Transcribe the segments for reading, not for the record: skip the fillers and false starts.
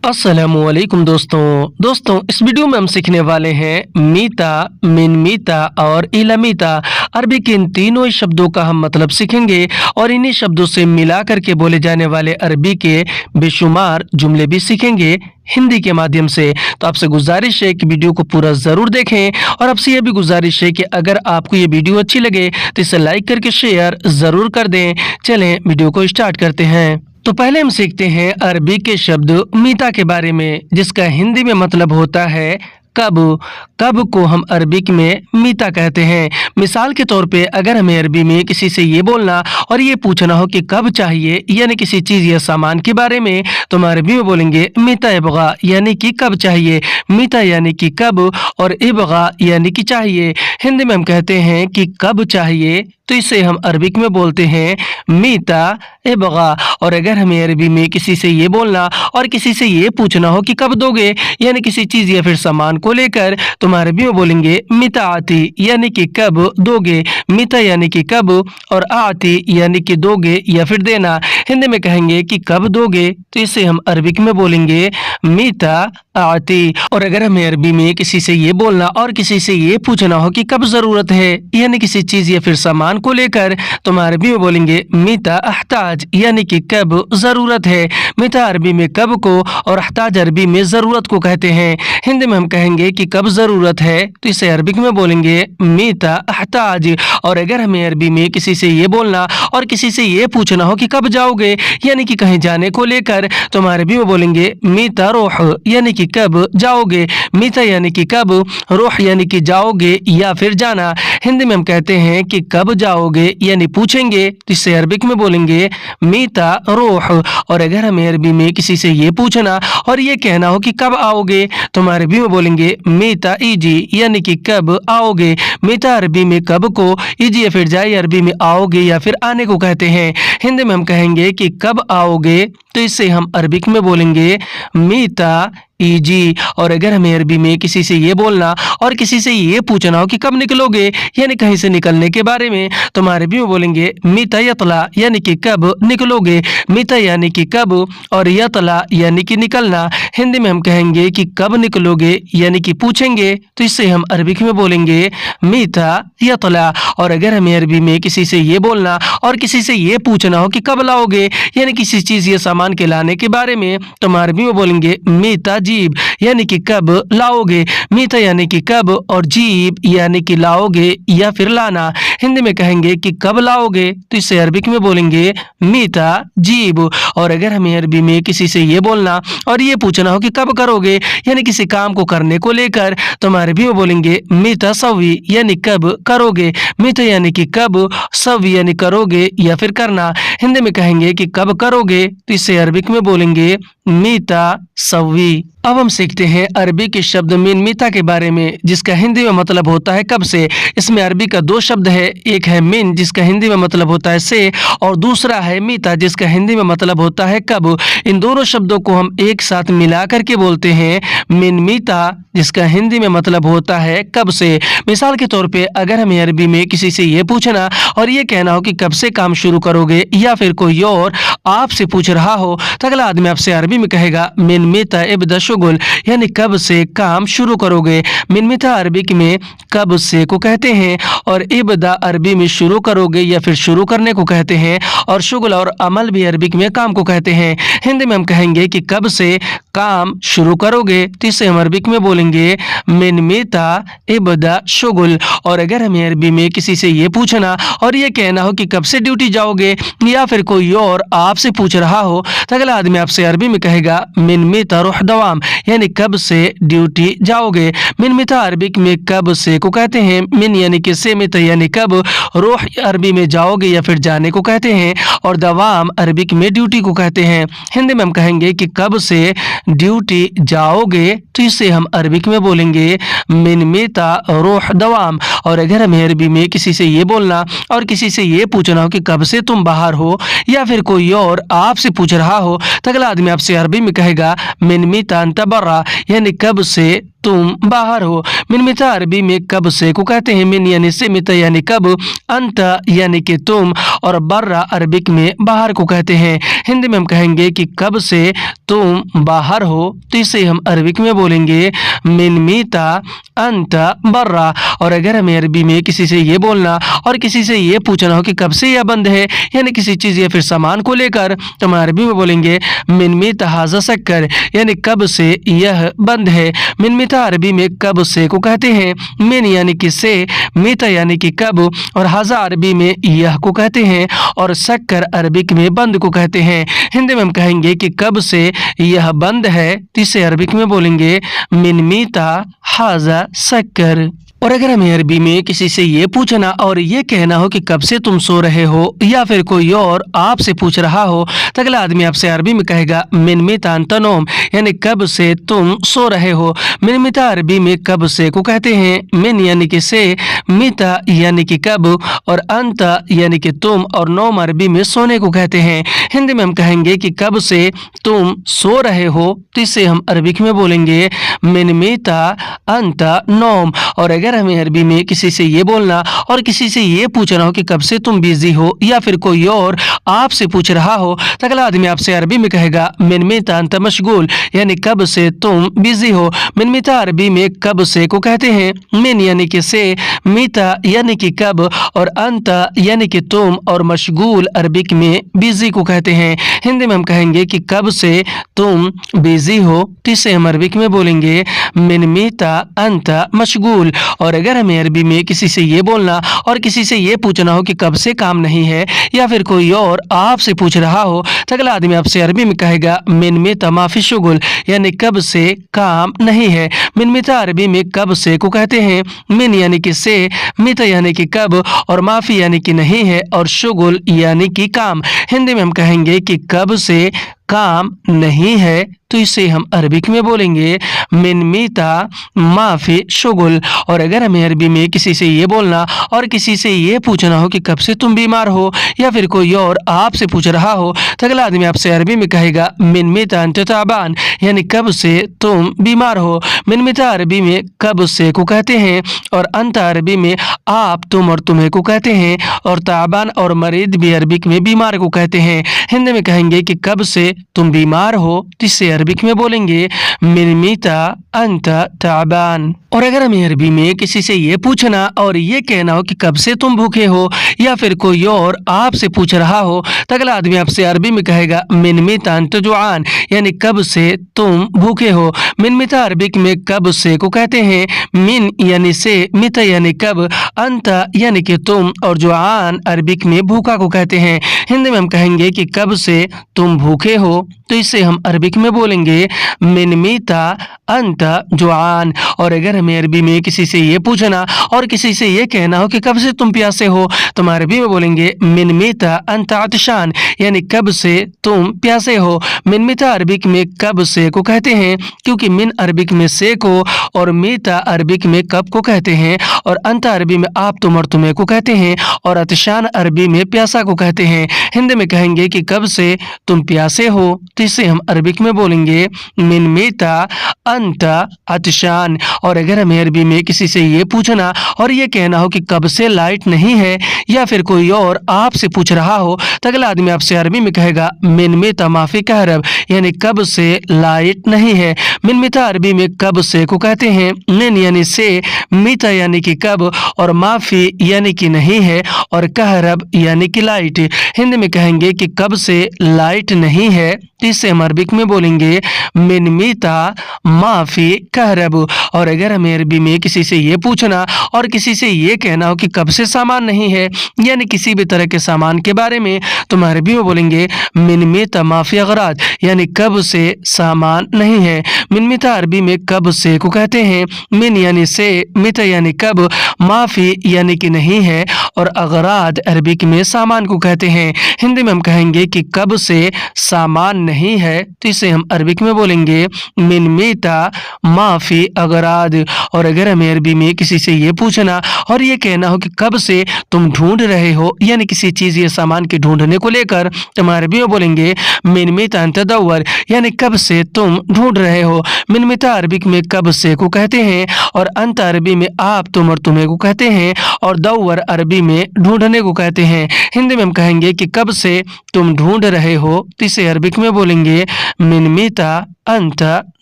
अस्सलामुअलैकुम दोस्तों इस वीडियो में हम सीखने वाले हैं मीता, मिन मीता और इला मीता। अरबी के इन तीनों ही शब्दों का हम मतलब सीखेंगे और इन्हीं शब्दों से मिला करके बोले जाने वाले अरबी के बेशुमार जुमले भी सीखेंगे हिंदी के माध्यम से। तो आपसे गुजारिश है कि वीडियो को पूरा ज़रूर देखें और आपसे यह भी गुजारिश है कि अगर आपको ये वीडियो अच्छी लगे तो इसे लाइक करके शेयर ज़रूर कर दें। चलें वीडियो को स्टार्ट करते हैं। तो पहले हम सीखते हैं अरबी के शब्द मीता के बारे में, जिसका हिंदी में मतलब होता है कब। कब को हम अरबिक में मीता कहते हैं। मिसाल के तौर पे अगर हमें अरबी में किसी से ये बोलना और ये पूछना हो कि कब चाहिए, यानी किसी चीज़ या सामान के बारे में, तो हम अरबी में बोलेंगे मीता इबगा, यानी कि कब चाहिए। मीता यानी कि कब और इबगा यानी कि चाहिए। हिंदी में हम कहते हैं कि कब चाहिए, तो इसे हम अरबिक में बोलते हैं मीता इबगा। और अगर हमें अरबी में किसी से ये बोलना और किसी से ये पूछना हो कि कब दोगे, यानी किसी चीज़ या फिर सामान को लेकर, तो हम अरबी में बोलेंगे मीता आती, यानी कि कब दोगे। मीता यानी कि कब और आती यानी कि दोगे या फिर देना। हिंदी में कहेंगे कि कब दोगे, तो इसे हम अरबिक में बोलेंगे मीता आती। और अगर हमें अरबी में किसी से ये बोलना और किसी से ये पूछना हो कि कब ज़रूरत है, यानी किसी चीज़ या फिर सामान को लेकर, तो हम अरबी में बोलेंगे मीता अहताज, यानी कि कब ज़रूरत है। मीता अरबी में कब को और अहताज अरबी में ज़रूरत को कहते हैं। हिंदी में हम कहेंगे कि कब ज़रूरत है, तो इसे अरबिक में बोलेंगे मीता अहताज। और अगर हमें अरबी में किसी से ये बोलना और किसी से ये पूछना हो कि कब जाओगे, यानी कि कहीं जाने को लेकर, तो हम अरबी में बोलेंगे मीता रोह, यानी कि कब जाओगे। मीता यानी कि कब, रोह यानी कि जाओगे या फिर जाना। हिंदी में हम कहते हैं कि कब जाओगे यानी पूछेंगे, तो इसे अरबिक में बोलेंगे मीता रोह। और अगर हमें अरबी में किसी से ये पूछना और ये कहना हो कि कब आओगे, तो हम अरबी में बोलेंगे मीता इजी, यानी कि कब आओगे। मीता अरबी में कब को, इजी या फिर जाए अरबी में आओगे या फिर आने को कहते हैं। हिंदी में हम कहेंगे कि कब आओगे, तो इसे हम अरबिक में बोलेंगे मीता इजी। और अगर हमें अरबी में किसी से ये बोलना और किसी से ये पूछना हो कि कब निकलोगे, यानी कहीं से निकलने के बारे में, तो हम अरबी में बोलेंगे मीता यतला, यानी कि कब निकलोगे। मीता यानी कि कब और यतला यानी कि निकलना। हिंदी में हम कहेंगे कि कब निकलोगे यानी कि पूछेंगे, तो इससे हम अरबिक में बोलेंगे मीता यतला। और अगर हमें अरबी में किसी से ये बोलना और किसी से ये पूछना हो कि कब लाओगे, यानी किसी चीज़ या सामान के लाने के बारे में, तो हम अरबी में बोलेंगे मीता जीब, यानी कि कब लाओगे। मीता यानी कि कब और जीब यानी कि लाओगे या फिर लाना। हिंदी में कहेंगे कि कब लाओगे, तो इसे अरबिक में बोलेंगे मीता जीब। और अगर हमें अरबी में किसी से ये बोलना और ये पूछना हो कि कब करोगे, यानी किसी काम को करने को लेकर, तो हम अरबी में बोलेंगे मीता सवी, यानी कब करोगे। मीता यानी कि कब, सवी यानी करोगे या फिर करना। हिंदी में कहेंगे कि कब करोगे, तो इसे अरबिक में बोलेंगे मीता सवी। अब हम सीखते हैं अरबी के शब्द मिन मीता के बारे में, जिसका हिंदी में मतलब होता है कब से। इसमें अरबी का दो शब्द है, एक है मिन जिसका हिंदी में मतलब होता है से, और दूसरा है मीता जिसका हिंदी में मतलब होता है कब। इन दोनों शब्दों को हम एक साथ मिला करके बोलते हैं मिन मीता, जिसका हिंदी में मतलब होता है कब से। मिसाल के तौर पर अगर हमें अरबी में किसी से ये पूछना और ये कहना हो कि कब से काम शुरू करोगे, या फिर कोई और आपसे पूछ रहा हो, तो अगला आदमी आपसे अरबी में कहेगा मिन मीता इब्दा शुगुल, यानी कब से काम शुरू करोगे। मिन मीता अरबिक में कब से को कहते हैं और इब्दा अरबी में शुरू करोगे या फिर शुरू करने को कहते हैं, और शुगल और अमल भी अरबिक में काम को कहते हैं। हिंदी में हम कहेंगे कि कब से काम शुरू करोगे, तो इसे हम अरबिक में बोलेंगे मिन मीता इब्दा शुगुल। और अगर हमें अरबी में किसी से ये पूछना और ये कहना हो कि कब से ड्यूटी जाओगे, या फिर कोई और आपसे पूछ रहा हो, तो अगला आदमी आपसे अरबी में कहेगा मिन मीता रुह दवाम, यानी कब से ड्यूटी जाओगे। मिन मीता अरबिक में कब से को कहते हैं। मिन यानी कि से, मीता यानी कब, रूह अरबी में जाओगे या फिर जाने को कहते हैं, और दवाम अरबिक में ड्यूटी को कहते हैं। हिंदी में हम कहेंगे कि कब से ड्यूटी जाओगे, तो इसे हम अरबिक में बोलेंगे मिन मीता रूह दवाम। और अगर हमें अरबी में किसी से ये बोलना और किसी से ये पूछना हो कि कब से तुम बाहर हो, या फिर कोई और आपसे पूछ रहा हो, तो अगला आदमी आपसे अरबी में कहेगा मिन मीता अंत बर्रा, यानी कब से तुम बाहर हो। मिन मिता अरबी में कब से को कहते हैं मिन यानी से, मिता यानी कब, अंत यानी कि तुम, और बर्रा अरबिक में बाहर को कहते हैं। हिंदी में हम कहेंगे कि कब से तुम बाहर हो, तो इसे हम अरबिक में बोलेंगे मिन मीता अंत बर्रा। और अगर हमें अरबी में किसी से ये बोलना और किसी से ये पूछना हो कि कब से यह बंद है, यानी किसी चीज़ या फिर सामान को लेकर, तो हम अरबी में बोलेंगे मिन मीता हाजा शक्कर, यानी कब से यह बंद है। मिन मीता अरबी में कब से को कहते हैं मिन यानी कि से, मीता यानी कि कब, और हाजा अरबी में यह को कहते हैं, और शक्कर अरबिक में बंद को कहते हैं। हिंदी में हम कहेंगे कि कब से यह बंद है, तो इसे अरबिक में बोलेंगे मिन मीता हाजा शक्कर। और अगर हमें अरबी में किसी से ये पूछना और ये कहना हो कि कब से तुम सो रहे हो, या फिर कोई और आपसे पूछ रहा हो, तो अगला आदमी आपसे अरबी में कहेगा मिन मीता अंत नौम, यानी कब से तुम सो रहे हो। मिन मीता अरबी में कब से को कहते हैं मिन यानी कि से, मीता यानी कि कब, और अंत यानी कि तुम, और नौम अरबी में सोने को कहते हैं। हिंदी में हम कहेंगे कि कब से तुम सो रहे हो, तो इसे हम अरबिक में बोलेंगे मिन मीता अंत नौम। और अगर हमें अरबी में किसी से ये बोलना और किसी से ये पूछना हो कि कब से तुम बिजी हो, या फिर कोई और आपसे पूछ रहा हो, तो अगला आदमी आपसे अरबी में कहेगा मिन मीता अंत मशगूल, यानी कब से तुम बिजी हो। मिन मीता अरबी में कब से को कहते हैं मिन यानी कि से, मीता यानी कि कब, और अंत यानी कि तुम, और मशगूल अरबिक में बिजी को कहते हैं। हिंदी में हम कहेंगे कि कब से तुम बिजी हो, तो इसे हम अरबिक में बोलेंगे मिन मीता अंत मशगूल। और अगर हमें अरबी में किसी से ये बोलना और किसी से ये पूछना हो कि कब से काम नहीं है, या फिर कोई और आपसे पूछ रहा हो, तो अगला आदमी आपसे अरबी में कहेगा मिन मीता माफी शुगुल, यानी कब से काम नहीं है। मिन मीता अरबी में कब से को कहते हैं मिन यानी कि से, मीता यानी कि कब, और माफी यानी कि नहीं है, और शुगुल यानी कि काम। हिंदी में हम कहेंगे कि कब से काम नहीं है, तो इसे हम अरबिक में बोलेंगे मिन मीता माफी शुगुल। और अगर हमें अरबी में किसी से ये बोलना और किसी से ये पूछना हो कि कब से तुम बीमार हो, या फिर कोई और आपसे पूछ रहा हो, तो अगला आदमी आपसे अरबी में कहेगा मिन मीता अंत ताबान, यानी कब से तुम बीमार हो। मिन मीता अरबी में कब से को कहते हैं, और अंत अरबी में आप, तुम और तुम्हें को कहते हैं, और ताबान और मरीद भी अरबिक में बीमार को कहते हैं। हिंदी में कहेंगे कि कब से तुम बीमार हो, तो इसे अरबिक में बोलेंगे मिन मीता अंत ताबान। और अगर हमें अरबी में किसी से ये पूछना और ये कहना हो कि कब से तुम भूखे हो, या फिर कोई और आपसे पूछ रहा हो, तो अगला आदमी आपसे अरबी में कहेगा मिन मीता अंत जुआन, यानी कब से तुम भूखे हो। मिन मीता अरबिक में कब से को कहते हैं मिन यानी से, मीता यानी कब, अंत यानी कि तुम, और जुआन अरबिक में भूखा को कहते हैं। हिंदी में हम कहेंगे कि कब से तुम भूखे हो, तो इसे हम अरबिक में बोलेंगे मिन मीता अंत जुआन। और अगर हमें अरबी में किसी से ये पूछना और किसी से ये कहना हो कि कब से तुम प्यासे हो, तो हम अरबी में बोलेंगे मिन मीता अंत आतिशान, यानी कब से तुम प्यासे हो। मिन मीता अरबिक में कब से को कहते हैं, क्योंकि मिन अरबिक में से को, और मीता अरबिक में कब को कहते हैं, और अंत अरबी में आप, तुम और तुम्हें को कहते हैं, और अतिशान अरबी में प्यासा को कहते हैं। हिंदी में कहेंगे कि कब से तुम प्यासे हो, तो इसे हम अरबिक में बोलेंगे मिन मीता अंत अतिशान। और अगर हमें अरबी में किसी से ये पूछना और ये कहना हो कि कब से लाइट नहीं है, या फिर कोई और आपसे पूछ रहा हो, तो अगला आदमी आपसे अरबी में कहेगा मिन मीता माफी कहरब, यानी कब से लाइट नहीं है। मिन मीता अरबी में कब से को कहते हैं मिन यानी से, मीता यानी कि कब, और माफी यानी कि नहीं है, और कहरब यानी कि लाइट। हिंदी में कहेंगे कि कब से लाइट नहीं है, तो इसे हम अरबिक में बोलेंगे मिन मीता माफी कहरब। और अगर हमें अरबी में किसी से ये पूछना और किसी से ये कहना हो कि कब से सामान नहीं है, यानी किसी भी तरह के सामान के बारे में, तो हम अरबी में बोलेंगे मिन मीता माफी अगराज, यानी कब से सामान नहीं है। मिन मीता अरबी में कब से को कहते हैं मिन यानी से, मीता यानी कब, माफी यानी कि नहीं है, और अगराज अरबिक में सामान को कहते हैं। हिंदी में हम कहेंगे कि कब से सामान सामान नहीं है तो इसे हम अरबिक में बोलेंगे मिन मीता माफी अगराद। और अगर हमें अरबी में किसी से ये पूछना और ये कहना हो कि कब से तुम ढूंढ रहे हो, यानी किसी चीज या सामान के ढूंढने को लेकर, तो हम अरबी में बोलेंगे मिन मीता अंत तदव्वर, यानी कब से तुम ढूंढ रहे हो। मिन मीता अरबिक में कब से को कहते हैं और अंत अरबी में आप तुम और तुम्हें को कहते हैं और दव्वर अरबी में ढूंढने को कहते हैं। हिंदी में हम कहेंगे कि कब से तुम ढूंढ रहे हो तो इसे अरबिक में बोलेंगे मिन मीता अंत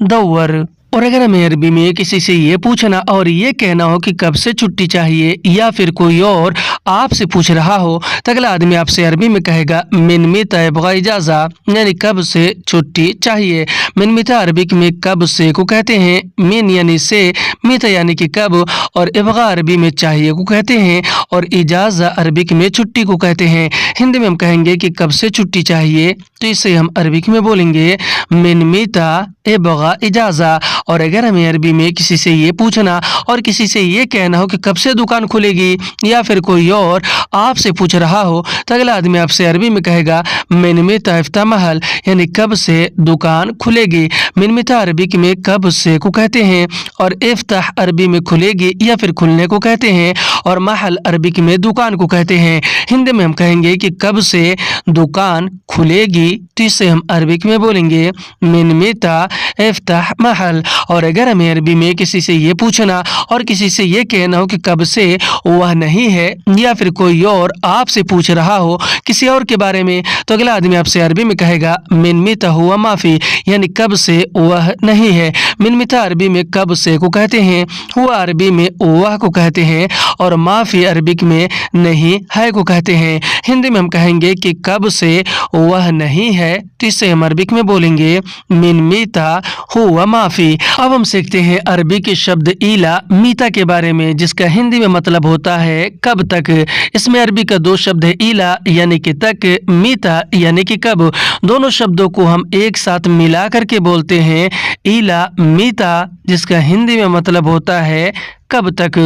दव्वर। और अगर हमें अरबी में किसी से ये पूछना और ये कहना हो कि कब से छुट्टी चाहिए या फिर कोई और आपसे पूछ रहा हो तो अगला आदमी आपसे अरबी में कहेगा मिन मीता यबगा इजाज़ा, यानी कब से छुट्टी चाहिए। मिन मीता अरबिक में कब से को कहते हैं, मिन यानी से, मीता यानी कि कब, और यबगा अरबी में चाहिए को कहते हैं और इजाज़ा अरबिक में छुट्टी को कहते हैं। हिंदी में हम कहेंगे कि कब से छुट्टी चाहिए तो इसे हम अरबिक में बोलेंगे मिन मीता यबगा इजाज़ा। और अगर हमें अरबी में किसी से ये पूछना और किसी से ये कहना हो कि कब से दुकान खुलेगी या फिर कोई और आपसे पूछ रहा हो तो अगला आदमी आपसे अरबी में कहेगा मिन मीता इफ्ता महल, यानी कब से दुकान खुलेगी। मिन मीता अरबिक में कब से को कहते हैं और इफ्ताह अरबी में खुलेगी या फिर खुलने को कहते हैं और महल अरबिक में दुकान को कहते हैं। हिंदी में हम कहेंगे कि कब से दुकान खुलेगी तो इसे हम अरबिक में बोलेंगे मिन मीता इफ्ताह महल। और अगर हमें अरबी में किसी से ये पूछना और किसी से ये कहना हो कि कब से वह नहीं है या फिर कोई और आपसे पूछ रहा हो किसी और के बारे में तो अगला आदमी आपसे अरबी में कहेगा मिन मीता हुआ माफी, यानी कब से वह नहीं है। मिन मीता अरबी में कब से को कहते हैं, हुआ अरबी में वह को कहते हैं और माफी अरबिक में नहीं है को कहते हैं। हिंदी में हम कहेंगे कि कब से वह नहीं है तो इसे हम अरबिक में बोलेंगे मिन मीता हुआ माफी। अब हम सीखते हैं अरबी के शब्द ईला मीता के बारे में, जिसका हिंदी में मतलब होता है कब तक। इसमें अरबी का दो शब्द है, ईला यानी कि तक, मीता यानी कि कब। दोनों शब्दों को हम एक साथ मिला करके बोलते हैं ईला मीता, जिसका हिंदी में मतलब होता है कब तक।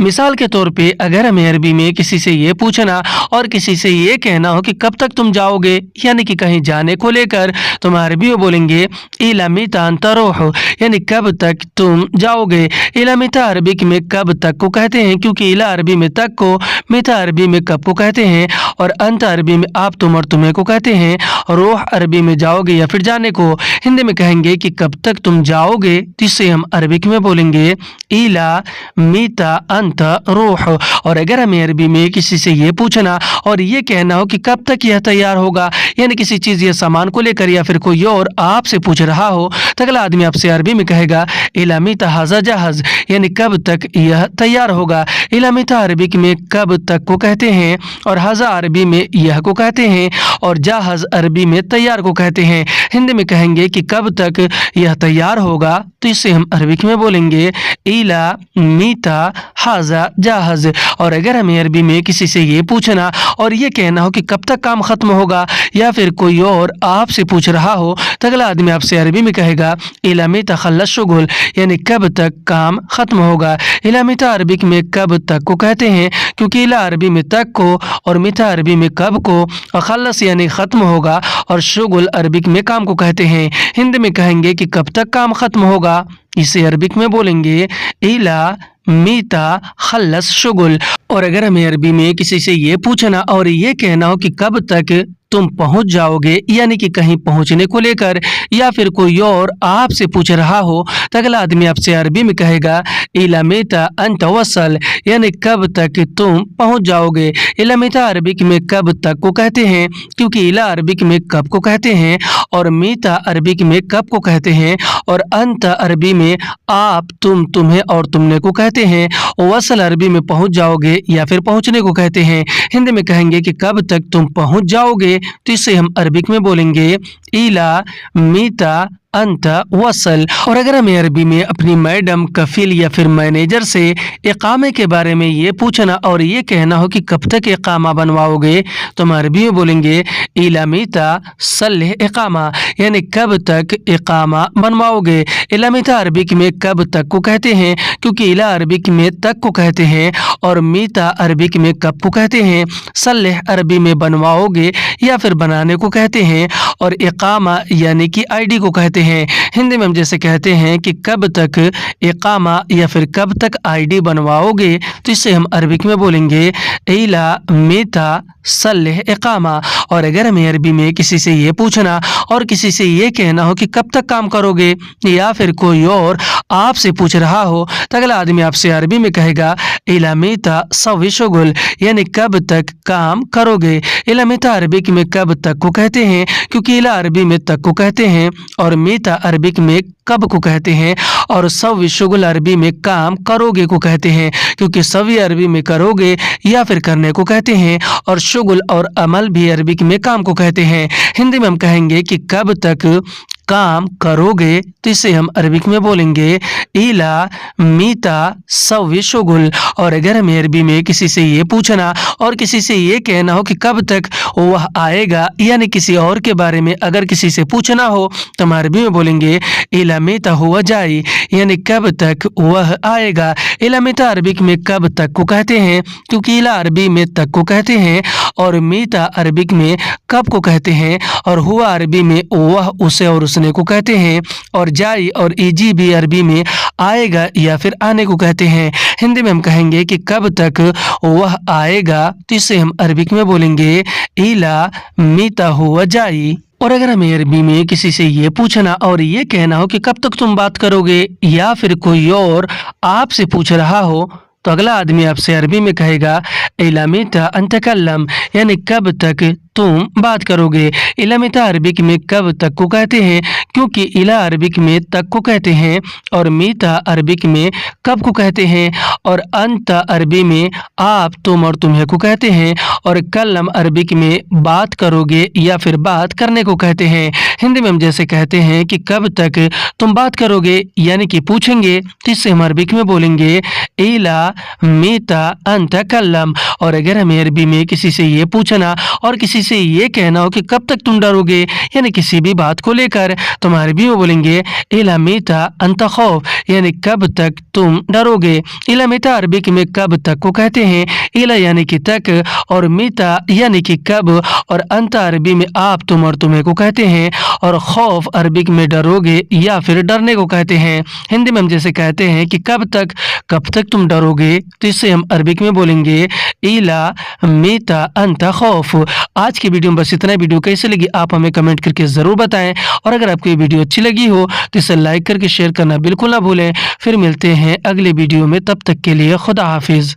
मिसाल के तौर पे अगर हमें अरबी में किसी से ये पूछना और किसी से ये कहना हो कि कब तक तुम जाओगे, यानी कि कहीं जाने को लेकर, तो हम अरबी में बोलेंगे इला मीता अंता रोह, यानी कब तक तुम जाओगे। इला मीता अरबिक में कब तक को कहते हैं, क्योंकि इला अरबी में तक को, मीता अरबी में कब को कहते हैं और अंत अरबी में आप तुम और तुम्हें को कहते हैं। रोह अरबी में जाओगे या फिर जाने को। हिंदी में कहेंगे कि कब तक तुम जाओगे तो इसे हम अरबिक में बोलेंगे इला मीता अंत रूह। और अगर हमें अरबी में किसी से ये पूछना और ये कहना हो कि कब तक यह तैयार होगा, यानी किसी चीज या सामान को लेकर या फिर कोई और आपसे पूछ रहा हो तो अगला आदमी आपसे अरबी में कहेगा इला मीता हाजा जहाज, यानी कब तक यह तैयार होगा। इला मीता अरबिक में कब तक को कहते हैं और हाजा अरबी में यह को कहते हैं और जहाज अरबी में तैयार को कहते हैं। हिंदी में कहेंगे कि कब तक यह तैयार होगा तो इसे हम अरबिक में बोलेंगे इला मीता हाजा जहाज। और अगर हमें अरबी में किसी से ये पूछना और ये कहना हो कि कब तक काम खत्म होगा या फिर कोई और आपसे पूछ रहा हो तो अगला आदमी आपसे अरबी में कहेगा इला मीता खल्लस शुगुल, यानी कब तक काम खत्म होगा। इला मीता अरबिक में कब तक को कहते हैं, क्योंकि इला अरबी में तक को और मीता अरबी में कब को और खल्लस यानी खत्म होगा और शुगुल अरबिक में काम को कहते हैं। हिंदी में कहेंगे कि कब तक काम खत्म होगा, इसे अरबिक में बोलेंगे इला मीता खल्लस शुगुल। और अगर हमें अरबी में किसी से ये पूछना और ये कहना हो कि कब तक तुम पहुंच जाओगे, यानी कि कहीं पहुंचने को लेकर या फिर कोई और आपसे पूछ रहा हो तो अगला आदमी आपसे अरबी में कहेगा इला मीता अंत वसल, यानी कब तक तुम पहुंच जाओगे। इला मीता अरबिक में कब तक को कहते हैं, क्योंकि इला अरबिक में कब को कहते हैं और मीता अरबिक में कब को कहते हैं और अंत अरबी में आप तुम तुम्हें और तुमने को कहते हैं। वसल अरबी में पहुंच जाओगे या फिर पहुंचने को कहते हैं। हिंदी में कहेंगे कि कब तक तुम पहुंच जाओगे तो इसे हम अरबिक में बोलेंगे इला मीता अंत वसल। और अगर हमें अरबी में अपनी मैडम, कफिल या फिर मैनेजर से इकामे के बारे में ये पूछना और ये कहना हो कि कब तक इकामा बनवाओगे, तो हम अरबी में बोलेंगे इला मीता सल्ह इकामा, यानी कब तक इकामा बनवाओगे। इला मीता अरबिक में कब तक को कहते हैं, क्योंकि इला अरबिक में तक को कहते हैं और मीता अरबिक में कब को कहते हैं। सल्ह अरबी में बनवाओगे या फिर बनाने को कहते हैं और इकामा यानी कि आईडी को कहते हैं। हिंदी में हम जैसे कहते हैं कि कब तक इकामा या फिर कब तक आईडी बनवाओगे, तो इससे हम अरबिक में बोलेंगे इला मीता सल्ह इकामा। और अगर हमें अरबी में किसी से ये पूछना और किसी से ये कहना हो कि कब तक काम करोगे, या फिर कोई और आपसे पूछ रहा हो, तो अगला आदमी आपसे अरबी में कहेगा इला मीता सव्वी शुगुल, यानी कब तक काम करोगे। इला मीता अरबिक में कब तक को कहते हैं, क्योंकि इला अरबी में तक को कहते हैं और मीता अरबिक में कब को कहते हैं और सव्वी शुगुल अरबी में काम करोगे को कहते हैं, क्योंकि सव्वी अरबी में करोगे या फिर करने को कहते हैं और शुगुल और अमल भी अरबिक में काम को कहते हैं। हिंदी में हम कहेंगे कि कब तक काम करोगे, तो इसे हम अरबिक में बोलेंगे इला मीता सव्वी शुगुल। और अगर हमें अरबी में किसी से ये पूछना और किसी से ये कहना हो कि कब तक वह आएगा, यानी किसी और के बारे में अगर किसी से पूछना हो, तो हम अरबी में बोलेंगे इला मीता हुआ जाई, यानी कब तक वह आएगा। इला मीता अरबिक में कब तक को कहते हैं, क्योंकि इला अरबी में तक को कहते हैं और मीता अरबिक में कब को कहते हैं और हुआ अरबी में वह, उसे और उसने को कहते हैं और जाई और इजी भी अरबी में आएगा या फिर आने को कहते हैं। हिंदी में हम कहेंगे कि कब तक वह आएगा, तो इसे हम अरबिक में बोलेंगे इला मीता हुआ जाई। और अगर हमें अरबी में किसी से ये पूछना और ये कहना हो कि कब तक तुम बात करोगे, या फिर कोई और आपसे पूछ रहा हो, तो अगला आदमी आपसे अरबी में कहेगा इला मीता अन तकल्लम, यानी कब तक तुम बात करोगे। इला मीता अरबिक में कब तक को कहते हैं, क्योंकि इला अरबिक में तक को कहते हैं और मीता अरबिक में कब को कहते हैं और अंत अरबी में आप, तुम और तुम्हें को कहते हैं और कल्लम अरबिक में बात करोगे या फिर बात करने को कहते हैं। हिंदी में हम जैसे कहते हैं कि कब तक तुम बात करोगे, यानी कि पूछेंगे, तो इससे हम अरबिक में बोलेंगे इला मीता अन तकल्लम। और अगर हमें अरबी में किसी से ये पूछना और किसी से ये कहना हो कि कब तक तुम डरोगे, यानी किसी भी बात को लेकर, तो हम अरबी में बोलेंगे इला मीता अन तखौफ, यानी कब तक तुम डरोगे। इला मीता अरबिक में कब तक को कहते हैं, इला यानी कि तक और मीता यानी कि कब और अंत अरबी में आप, तुम और तुम्हें को कहते हैं और खौफ अरबिक में डरोगे या फिर डरने को कहते हैं। हिंदी में हम जैसे कहते हैं कि कब तक तुम डरोगे, तो इससे हम अरबिक में बोलेंगे इला मीता अन तखौफ। आज की वीडियो में बस इतना। वीडियो कैसे लगी आप हमें कमेंट करके ज़रूर बताएं, और अगर आपको ये वीडियो अच्छी लगी हो तो इसे लाइक करके शेयर करना बिल्कुल ना भूलें। फिर मिलते हैं अगले वीडियो में, तब तक के लिए खुदा हाफिज़।